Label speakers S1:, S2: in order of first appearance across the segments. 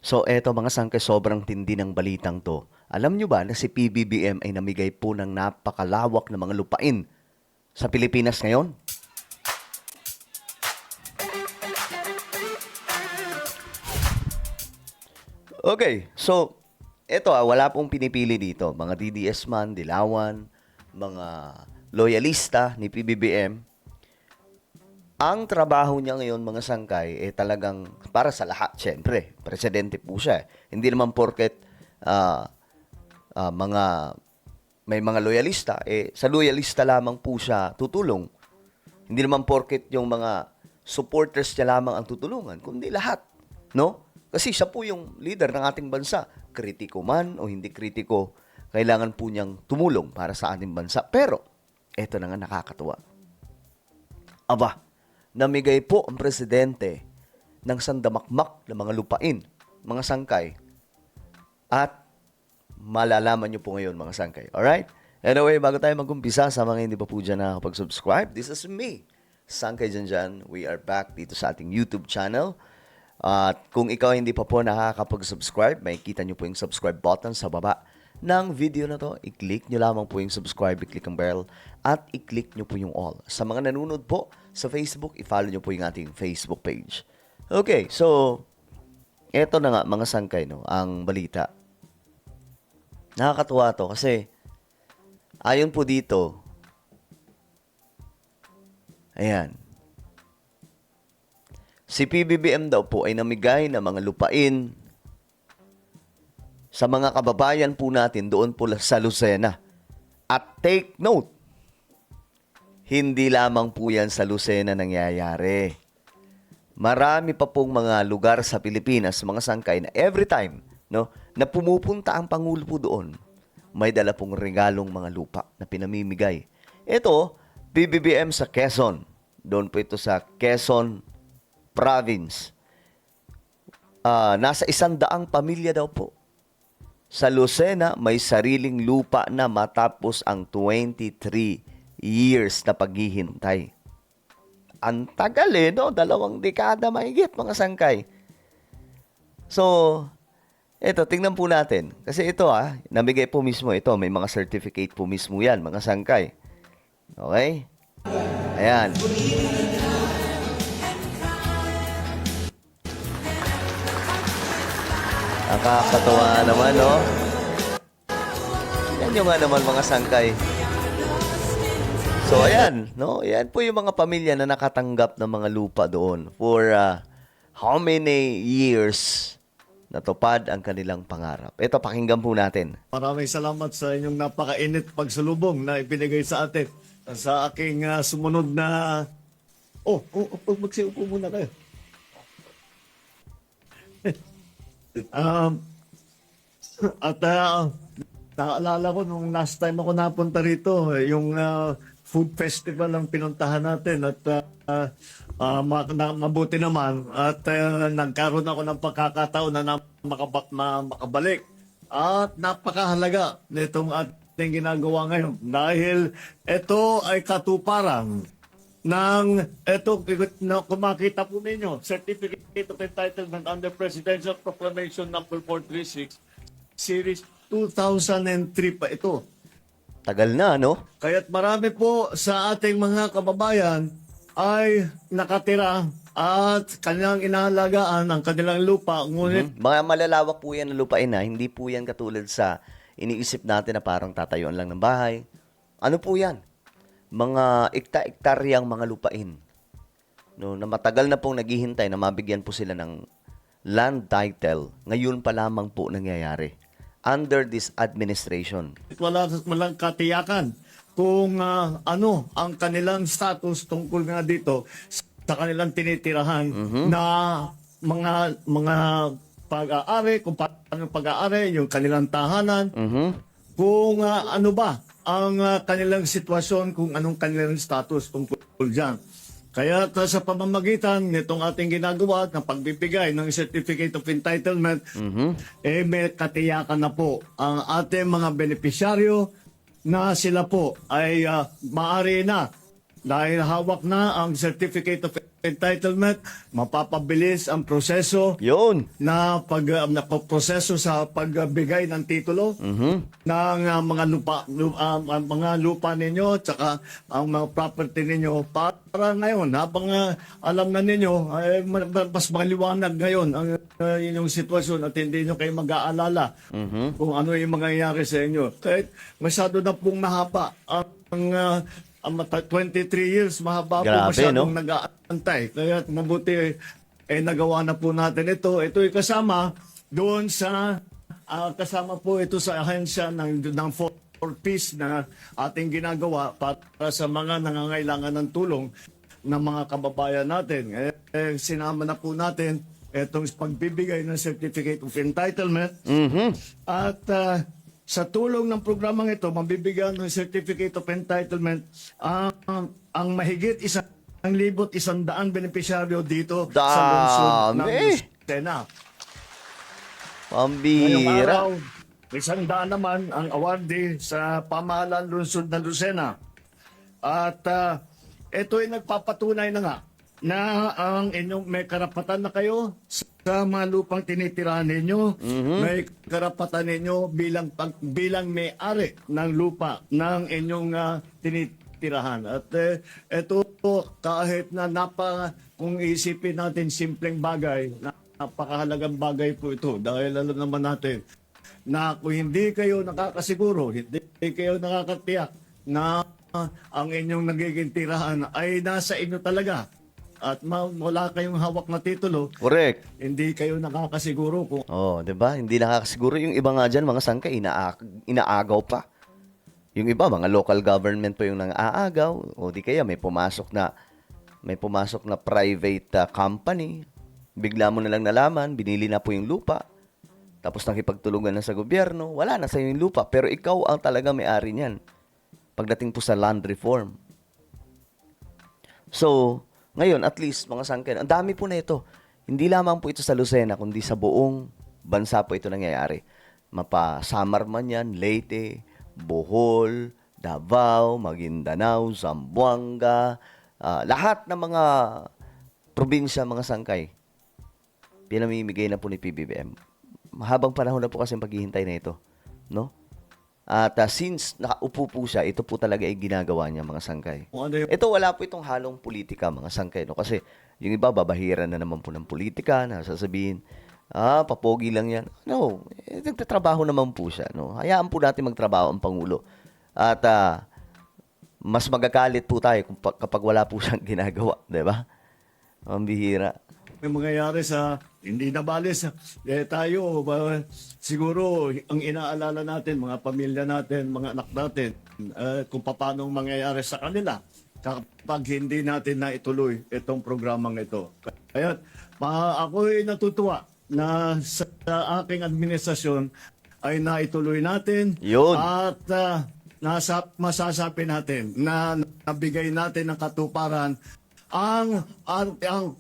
S1: So eto mga sangkay, sobrang tindi ng balitang to. Alam nyo ba na si PBBM ay namigay po ng napakalawak na mga lupain sa Pilipinas ngayon? Okay, so eto wala pong pinipili dito. Mga DDS man, Dilawan, mga loyalista ni PBBM. Ang trabaho niya ngayon, mga sangkay, talagang para sa lahat, syempre. Presidente po siya. Hindi naman porket ah, mga may mga loyalista, sa loyalista lamang po siya tutulong. Hindi naman porket yung mga supporters niya lamang ang tutulungan, kundi lahat. No? Kasi siya po yung leader ng ating bansa. Kritiko man o hindi kritiko, kailangan po niyang tumulong para sa ating bansa. Pero, eto na nga nakakatuwa. Aba, namigay po ang presidente ng sandamakmak na mga lupain, mga sangkay. At malalaman nyo po ngayon, mga sangkay. Alright? Anyway, bago tayo mag-umpisa, sa mga hindi pa po dyan nakakapag-subscribe, this is me, Sangkay Janjan. We are back dito sa ating YouTube channel. At kung ikaw hindi pa po nakakapag-subscribe, makikita nyo po yung subscribe button sa baba ng video na to. I-click nyo lamang po yung subscribe, i-click ang bell, at i-click nyo po yung all. Sa mga nanonood po sa Facebook, i-follow nyo po yung ating Facebook page. Okay, so, eto na nga mga sangkay, no, ang balita. Nakakatuwa to kasi ayon po dito, ayan, si PBBM daw po ay namigay ng mga lupain sa mga kababayan po natin doon po sa Lucena. At take note, hindi lamang po yan sa Lucena nangyayari. Marami pa pong mga lugar sa Pilipinas, mga sangkay, na every time, no, na pumupunta ang Pangulo po doon, may dala pong regalong mga lupa na pinamimigay. Ito, PBBM sa Quezon. Doon po ito sa Quezon Province. Nasa 100 pamilya daw po. Sa Lucena, may sariling lupa na matapos ang 23 years na paghihintay. Ang tagal no? 2 dekada mahigit, mga sangkay. So, eto, tingnan po natin. Kasi ito namigay po mismo ito. May mga certificate po mismo yan, mga sangkay. Okay? Ayan. Nakakatawa naman, no? Yan yung nga naman, mga sangkay. So, ayan, no? Yan po yung mga pamilya na nakatanggap ng mga lupa doon for how many years natupad ang kanilang pangarap. Ito, pakinggan po natin.
S2: Maraming salamat sa inyong napakainit pagsulubong na ibinigay sa atin sa aking sumunod na... magsiupo muna kayo. At naalala ko nung last time ako napunta rito, yung food festival ang pinuntahan natin at mabuti naman at nagkaroon ako ng pagkakataon na makabalik. At napakahalaga nitong ating ginagawa ngayon dahil ito ay katuparan ng kung makita po ninyo, Certificate of Entitlement under Presidential Proclamation number 436 Series 2003 pa ito.
S1: Tagal na, no?
S2: Kaya't marami po sa ating mga kababayan ay nakatira at kanilang inahalagaan ang kanilang lupa. Ngunit
S1: Mga malalawak po yan na lupain hindi po yan katulad sa iniisip natin na parang tatayuan lang ng bahay. Ano po yan? Mga ekta-ektaryang mga lupain. No, na matagal na pong naghihintay na mabigyan po sila ng land title. Ngayon pa lamang po nangyayari. Under this administration.
S2: walang katiyakan kung ano ang kanilang status tungkol nga dito sa kanilang tinitirahan na mga pag-aari, kung paano pag-aari, yung kanilang tahanan, kung ano ba ang kanilang sitwasyon, kung anong kanilang status tungkol dyan. Kaya sa pamamagitan nitong ating ginagawa ng pagbibigay ng Certificate of Entitlement, may katiyakan na po ang ating mga benepisyaryo na sila po ay maaari na dahil hawak na ang Certificate of entitlement, mapapabilis ang proseso
S1: Yun.
S2: na proseso sa pagbigay ng titulo ng mga lupa ninyo tsaka ang mga property ninyo para ngayon habang alam na ninyo ay mas maliwanag ngayon ang inyong sitwasyon at hindi nyo kayo mag-aalala kung ano yung mangyayari sa inyo. Kahit masyado na pong mahaba ang 23 years, mahaba po
S1: Grabe,
S2: masyadong
S1: no?
S2: nag-aantay. Kaya mabuti nagawa na po natin ito. Ito ay kasama doon sa kasama po ito sa ahensya ng for peace na ating ginagawa para sa mga nangangailangan ng tulong ng mga kababayan natin. Sinama na po natin itong pagbibigay ng Certificate of Entitlement at sa tulong ng programang ito, mabibigyan ng Certificate of Entitlement ang mahigit 1,100 benepisyaryo dito sa lungsod ng
S1: Dami!
S2: Lucena. Ngayong
S1: Pambihira.
S2: araw, 100 naman ang awardee sa pamahalaan lungsod ng Lucena. At ito ay nagpapatunay na nga na ang inyong may karapatan na kayo sa mga lupang tinitirahan ninyo. May karapatan ninyo bilang may-ari ng lupa ng inyong tinitirahan. At ito kahit na kung isipin natin simpleng bagay, napakahalagang bagay po ito dahil alam naman natin na kung hindi kayo nakakasiguro, hindi kayo nakakatiyak na ang inyong nagiging tirahan ay nasa inyo talaga at wala kayong hawak na titulo,
S1: Correct.
S2: hindi kayo nakakasiguro kung
S1: Oh, 'di ba? Hindi nakakasiguro yung iba nga diyan, mga sangkay inaagaw pa. Yung iba mga local government pa yung nang-aagaw o di kaya may pumasok na private company. Bigla mo na lang nalaman, binili na po yung lupa. Tapos nakipagtulungan na sa gobyerno, wala na sa yung lupa, pero ikaw ang talaga may-ari niyan. Pagdating po sa land reform. So, ngayon, at least, mga sangkay, ang dami po na ito. Hindi lamang po ito sa Lucena, kundi sa buong bansa po ito nangyayari. Mapa-Samar man yan, Leyte, Bohol, Davao, Maguindanao, Zamboanga, lahat ng mga probinsya, mga sangkay, pinamimigay na po ni PBBM. Mahabang panahon na po kasi paghihintay na ito. No? At since nakaupo po siya, ito po talaga ay ginagawa niya, mga sangkay.
S2: ano yung
S1: Ito wala po itong halong politika, mga sangkay, no? Kasi yung iba babahiran na naman po ng politika, na sasabihin, papogi lang yan. No, nagtatrabaho naman po siya, no? Hayaan po natin magtrabaho ang Pangulo. At mas magagalit po tayo kapag wala po siyang ginagawa, di ba? Ang bihira.
S2: may mangyayari sa hindi na balis tayo siguro ang inaalala natin mga pamilya natin, mga anak natin kung paano mangyayari sa kanila kapag hindi natin na ituloy itong programang ito. Kaya ako ay natutuwa na sa aking administrasyon ay naituloy natin
S1: Yun.
S2: at masasabi natin na nabigay natin ng katuparan ang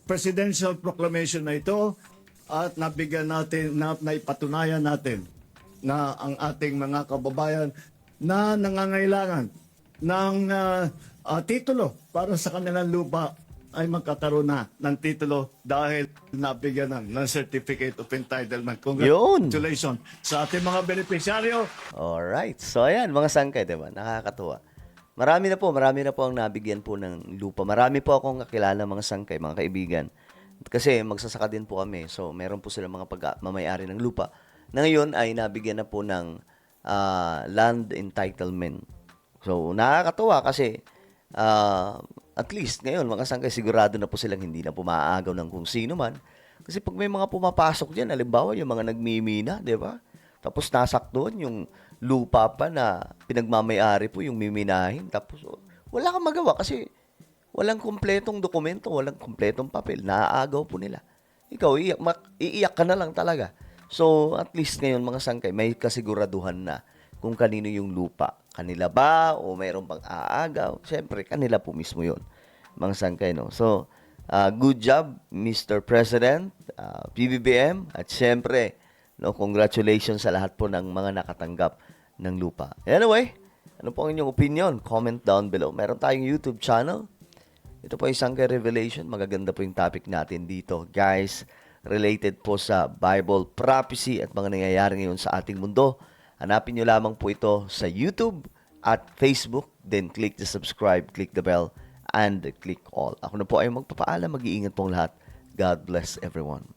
S2: presidential proclamation na ito at nabigyan natin, naipatunayan natin na ang ating mga kababayan na nangangailangan ng titulo para sa kanilang lupa ay magkakaroon na ng titulo dahil nabigyan ng Certificate of Entitlement. Congratulations sa ating mga beneficiaryo.
S1: Alright. So, ayan, mga sangkay, diba? Nakakatuwa. Marami na po ang nabigyan po ng lupa. Marami po akong kakilala mga sangkay, mga kaibigan. Kasi magsasaka din po kami. So, meron po sila mga mamayari ng lupa. Na ngayon ay nabigyan na po ng land entitlement. So, nakakatuwa kasi at least ngayon, mga sangkay, sigurado na po silang hindi na po maaagaw ng kung sino man. Kasi pag may mga pumapasok dyan, halimbawa yung mga nagmimina, di ba? Tapos nasak doon yung lupa pa na pinagmamayari po yung miminahin. Tapos wala kang magawa kasi walang kumpletong dokumento, walang kumpletong papel. Naaagaw po nila. Ikaw, iiyak ka na lang talaga. So, at least ngayon, mga sangkay, may kasiguraduhan na kung kanino yung lupa. Kanila ba o mayroon pang aagaw? Siyempre, kanila po mismo yun, mga sangkay, no? So, good job, Mr. President, PBBM, at siyempre, no, congratulations sa lahat po ng mga nakatanggap ng lupa. Anyway, ano po ang inyong opinion? Comment down below. Meron tayong YouTube channel. Ito po isang revelation. Magaganda po yung topic natin dito. Guys, related po sa Bible prophecy at mga nangyayari ngayon sa ating mundo. Hanapin nyo lamang po ito sa YouTube at Facebook. Then click the subscribe, click the bell, and click all. Ako na po ay magpapaalam. Mag-iingat pong lahat. God bless everyone.